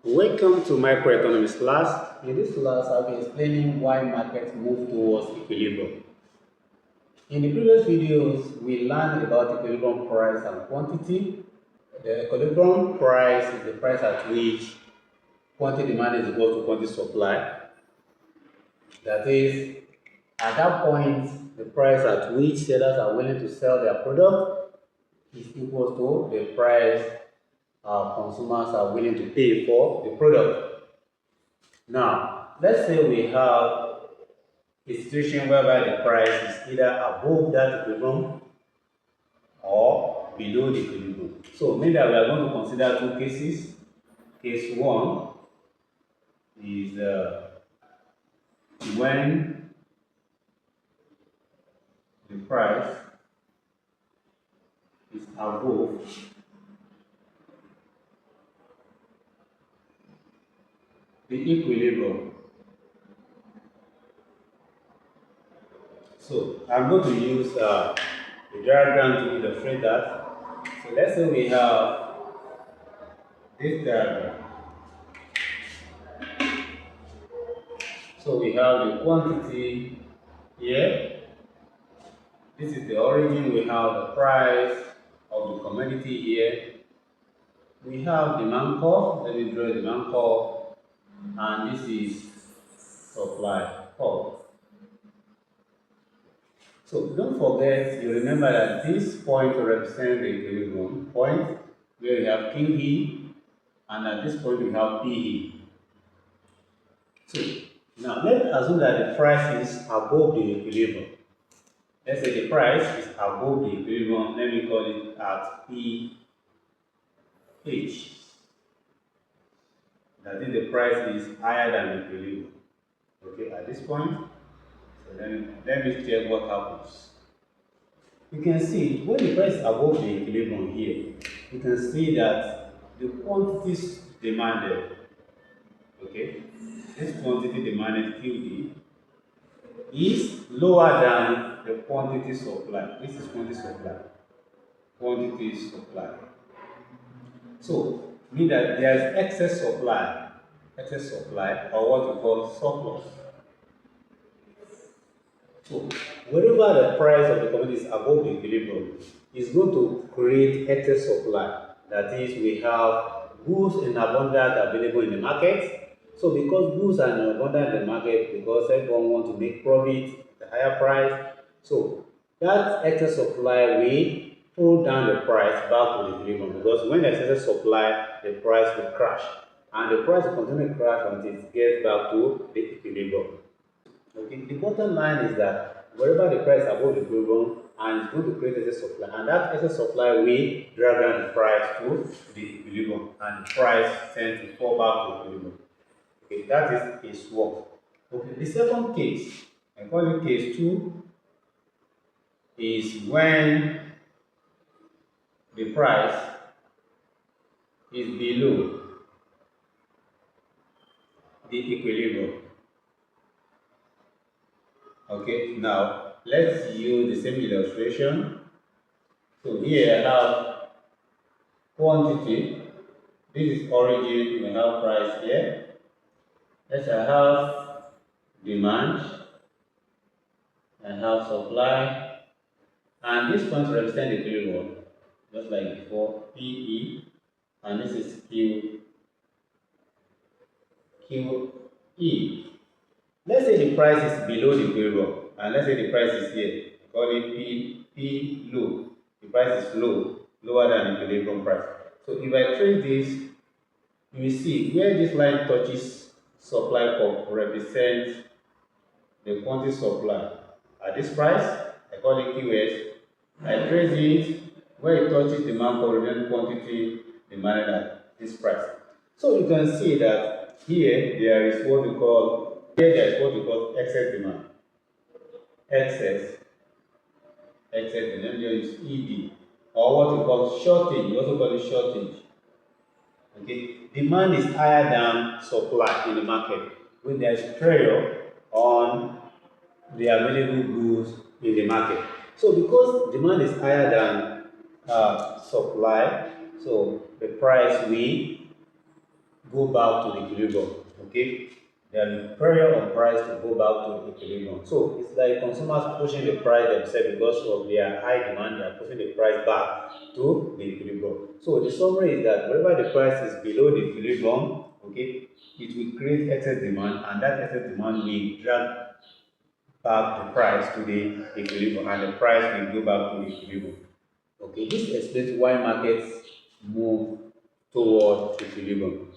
Welcome to microeconomics class. In this class, I'll be explaining why markets move towards equilibrium. In the previous videos, we learned about equilibrium price and quantity. The equilibrium price is the price at which quantity demand is equal to quantity supply. That is, at that point, the price at which sellers are willing to sell their product is equal to the price consumers are willing to pay for the product. Now, let's say we have a situation whereby the price is either above that equilibrium or below the equilibrium. So maybe we are going to consider two cases. Case one is when the price is above the equilibrium. So I'm going to use a diagram to illustrate that. So let's say we have this diagram. So we have the quantity here. This is the origin. We have the price of the commodity here. We have demand curve. Let me draw the demand curve. And this is supply curve. So don't forget, you remember that this point represents the equilibrium point where we have QE, and at this point we have PE. So now let's assume that the price is above the equilibrium. Let's say the price is above the equilibrium. Let me call it at PH. That is, the price is higher than the equilibrium. Okay, at this point, so let me check what happens. You can see when the price is above the equilibrium here, you can see that the quantities demanded, okay, this quantity demanded QD is lower than the quantity supply. This is quantity supply. Quantity supply. So, mean that there is excess supply, or what we call surplus. So, wherever the price of the commodity is above the equilibrium, it's going to create excess supply. That is, we have goods in abundance available in the market. So, because goods are in abundance in the market, because everyone wants to make profit at a higher price, so that excess supply will pull down the price back to the equilibrium. Because when there's excess supply, the price will crash, and the price will continue to crash until it gets back to the equilibrium. Okay, the bottom line is that wherever the price is above the equilibrium, and it's going to create excess supply, and that excess supply will drag down the price to the equilibrium, and the price tends to fall back to equilibrium. Okay, that is case one. Okay, the second case, I call it case two, is when the price is below the equilibrium. Okay, now let's use the same illustration. So here I have quantity. This is origin, we have price here. Let's have demand, I have supply, and this point represents the equilibrium, just like before, PE, and this is QE. Let's say the price is below the equilibrium, and let's say the price is here. Call it P low. The price is low, lower than the equilibrium price. So if I trace this, you will see where this line touches supply curve represents the quantity supply. At this price, I call it QS. I trace it where it touches demand curve represents quantity demanded at this price. So you can see that here there is what we call excess demand. Excess demand, there is ED, or what we call shortage. We also call it shortage. Okay, demand is higher than supply in the market when there is pressure on the available goods in the market. So because demand is higher than supply, so the price will go back to the equilibrium. Okay, there will be pressure on price to go back to equilibrium. So it's like consumers pushing the price themselves because of their high demand. They are pushing the price back to the equilibrium. So the summary is that wherever the price is below the equilibrium, okay, it will create excess demand, and that excess demand will drag back the price to the equilibrium, and the price will go back to the equilibrium. Okay, this explains why markets move toward equilibrium.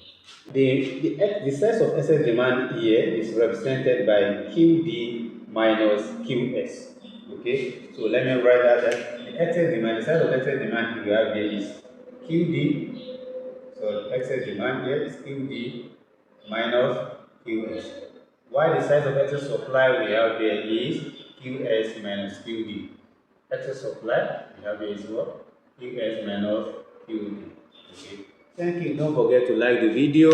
The size of excess demand here is represented by QD minus QS. Okay, so let me write that down. The excess demand, the size of excess demand you have here is QD. So excess demand here is QD minus QS. While the size of excess supply we have here is QS minus QD. Excess supply we have here is what? QS minus QD. Okay. Thank you. Don't forget to like the video,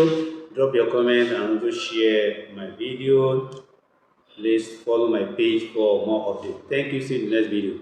drop your comment, and also share my video. Please follow my page for more updates. Thank you. See you in the next video.